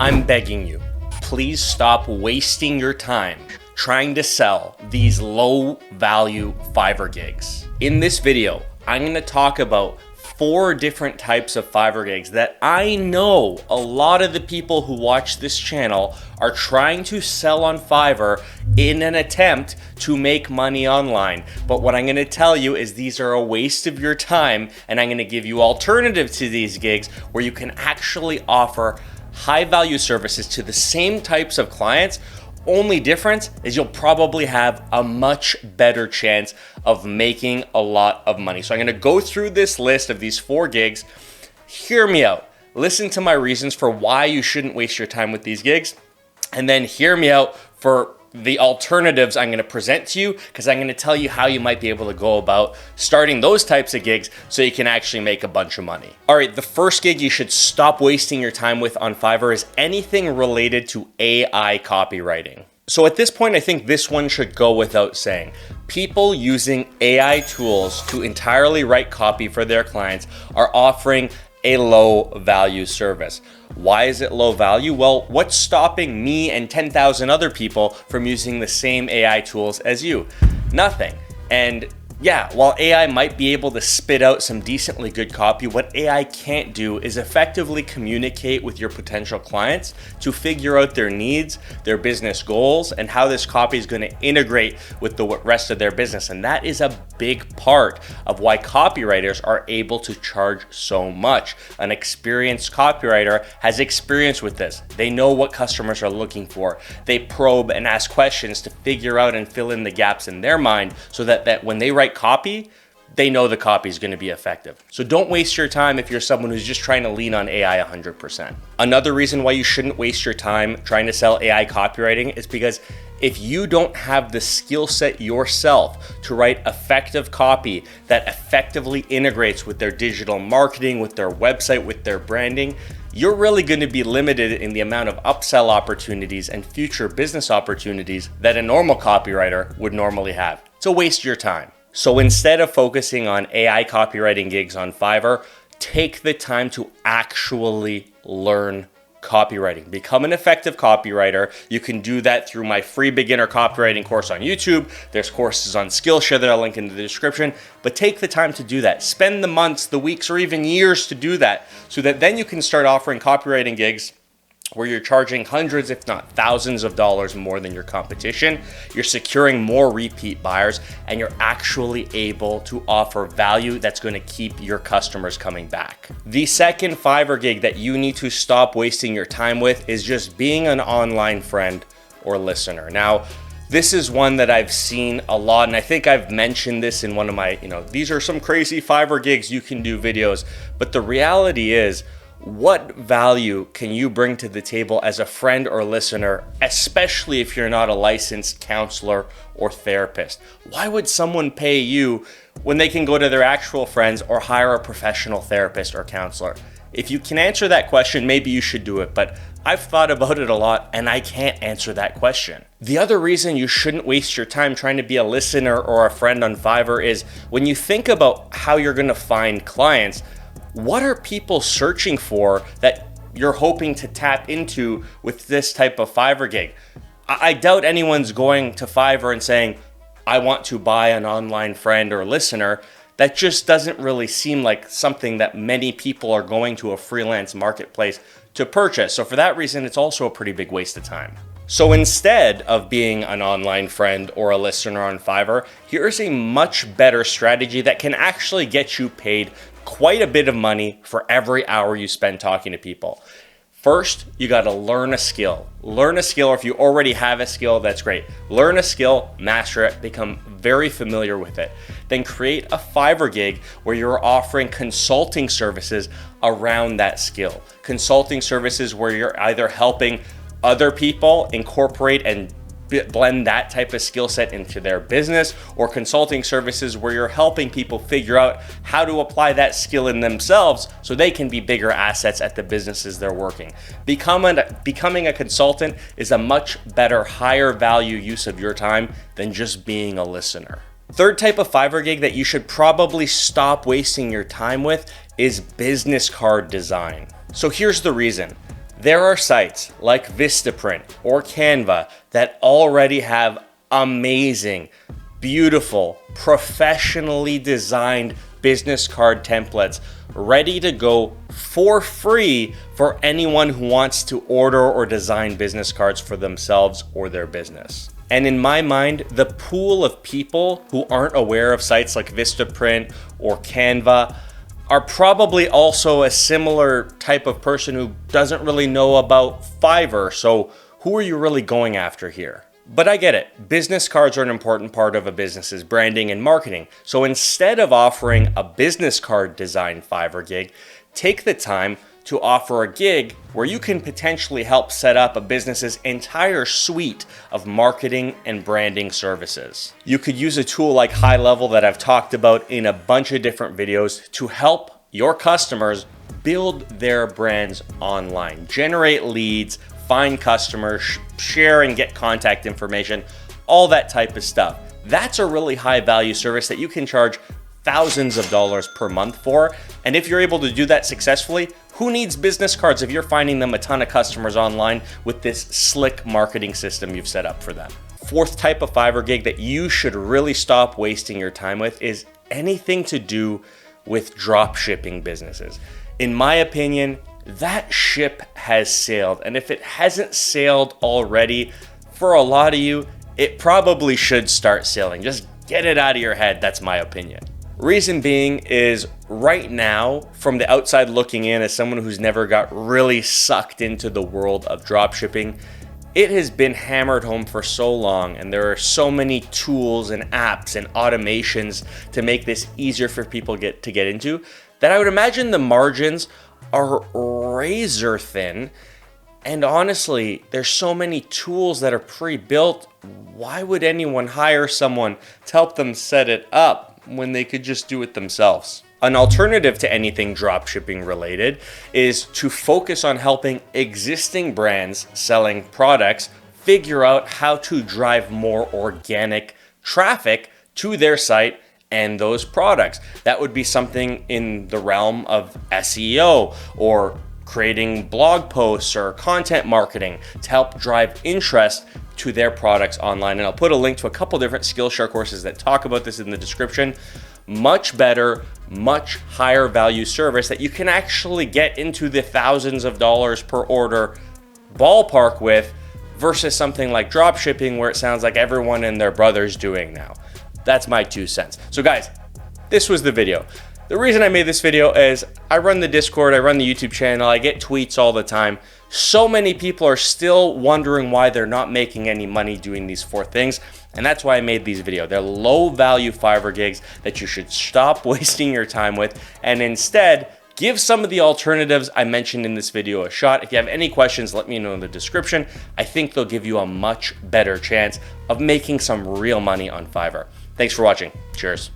I'm begging you, please stop wasting your time trying to sell these low value Fiverr gigs. In this video, I'm going to talk about 4 different types of Fiverr gigs that I know a lot of the people who watch this channel are trying to sell on Fiverr in an attempt to make money online. But what I'm going to tell you is these are a waste of your time, and I'm going to give you alternatives to these gigs where you can actually offer high value services to the same types of clients. Only difference is you'll probably have a much better chance of making a lot of money. So I'm gonna go through this list of these 4 gigs. Hear me out. Listen to my reasons for why you shouldn't waste your time with these gigs. And then hear me out for the alternatives I'm gonna present to you, because I'm gonna tell you how you might be able to go about starting those types of gigs so you can actually make a bunch of money. All right, the first gig you should stop wasting your time with on Fiverr is anything related to AI copywriting. So at this point, I think this one should go without saying. People using AI tools to entirely write copy for their clients are offering a low value service. Why is it low value? Well, what's stopping me and 10,000 other people from using the same AI tools as you? Nothing. And yeah, while AI might be able to spit out some decently good copy, what AI can't do is effectively communicate with your potential clients to figure out their needs, their business goals, and how this copy is going to integrate with the rest of their business. And that is a big part of why copywriters are able to charge so much. An experienced copywriter has experience with this. They know what customers are looking for. They probe and ask questions to figure out and fill in the gaps in their mind so that when they write copy, they know the copy is going to be effective. So don't waste your time if you're someone who's just trying to lean on AI 100%. Another reason why you shouldn't waste your time trying to sell AI copywriting is because if you don't have the skill set yourself to write effective copy that effectively integrates with their digital marketing, with their website, with their branding, you're really going to be limited in the amount of upsell opportunities and future business opportunities that a normal copywriter would normally have. So waste your time. So instead of focusing on AI copywriting gigs on Fiverr, take the time to actually learn copywriting. Become an effective copywriter. You can do that through my free beginner copywriting course on YouTube. There's courses on Skillshare that I'll link in the description, but take the time to do that. Spend the months, the weeks, or even years to do that so that then you can start offering copywriting gigs where you're charging hundreds, if not thousands of dollars more than your competition. You're securing more repeat buyers, and you're actually able to offer value that's going to keep your customers coming back. The second Fiverr gig that you need to stop wasting your time with is just being an online friend or listener. Now, this is one that I've seen a lot, and I think I've mentioned this in one of my, these are some crazy Fiverr gigs, you can do videos. But the reality is, what value can you bring to the table as a friend or listener, especially if you're not a licensed counselor or therapist? Why would someone pay you when they can go to their actual friends or hire a professional therapist or counselor? If you can answer that question, maybe you should do it, but I've thought about it a lot and I can't answer that question. The other reason you shouldn't waste your time trying to be a listener or a friend on Fiverr is when you think about how you're going to find clients, what are people searching for that you're hoping to tap into with this type of Fiverr gig? I doubt anyone's going to Fiverr and saying, I want to buy an online friend or listener. That just doesn't really seem like something that many people are going to a freelance marketplace to purchase. So for that reason, it's also a pretty big waste of time. So instead of being an online friend or a listener on Fiverr, here's a much better strategy that can actually get you paid quite a bit of money for every hour you spend talking to people. First, you got to learn a skill. Learn a skill, or if you already have a skill, that's great. Learn a skill, master it, become very familiar with it. Then create a Fiverr gig where you're offering consulting services around that skill. Consulting services where you're either helping other people incorporate and blend that type of skill set into their business, or consulting services where you're helping people figure out how to apply that skill in themselves so they can be bigger assets at the businesses they're working. Becoming a consultant is a much better, higher value use of your time than just being a listener. Third type of Fiverr gig that you should probably stop wasting your time with is business card design. So here's the reason. There are sites like Vistaprint or Canva that already have amazing, beautiful, professionally designed business card templates ready to go for free for anyone who wants to order or design business cards for themselves or their business. And in my mind, the pool of people who aren't aware of sites like Vistaprint or Canva are probably also a similar type of person who doesn't really know about Fiverr. So who are you really going after here? But I get it. Business cards are an important part of a business's branding and marketing. So instead of offering a business card design Fiverr gig, take the time to offer a gig where you can potentially help set up a business's entire suite of marketing and branding services. You could use a tool like High Level that I've talked about in a bunch of different videos to help your customers build their brands online, generate leads, find customers, share and get contact information, all that type of stuff. That's a really high value service that you can charge thousands of dollars per month for. And if you're able to do that successfully, who needs business cards if you're finding them a ton of customers online with this slick marketing system you've set up for them? Fourth type of Fiverr gig that you should really stop wasting your time with is anything to do with drop shipping businesses. In my opinion, that ship has sailed. And if it hasn't sailed already, for a lot of you, it probably should start sailing. Just get it out of your head. That's my opinion. Reason being is right now, from the outside looking in, as someone who's never got really sucked into the world of dropshipping, it has been hammered home for so long, and there are so many tools and apps and automations to make this easier for people to get into, that I would imagine the margins are razor thin. And honestly, there's so many tools that are pre-built. Why would anyone hire someone to help them set it up when they could just do it themselves? An alternative to anything dropshipping related is to focus on helping existing brands selling products figure out how to drive more organic traffic to their site and those products. That would be something in the realm of SEO or creating blog posts or content marketing to help drive interest to their products online. And I'll put a link to a couple different Skillshare courses that talk about this in the description. Much better, much higher value service that you can actually get into the thousands of dollars per order ballpark with versus something like dropshipping where it sounds like everyone and their brother's doing now. That's my 2 cents. So guys, this was the video. The reason I made this video is I run the Discord, I run the YouTube channel, I get tweets all the time. So many people are still wondering why they're not making any money doing these 4 things. And that's why I made these videos. They're low value Fiverr gigs that you should stop wasting your time with and instead give some of the alternatives I mentioned in this video a shot. If you have any questions, let me know in the description. I think they'll give you a much better chance of making some real money on Fiverr. Thanks for watching. Cheers.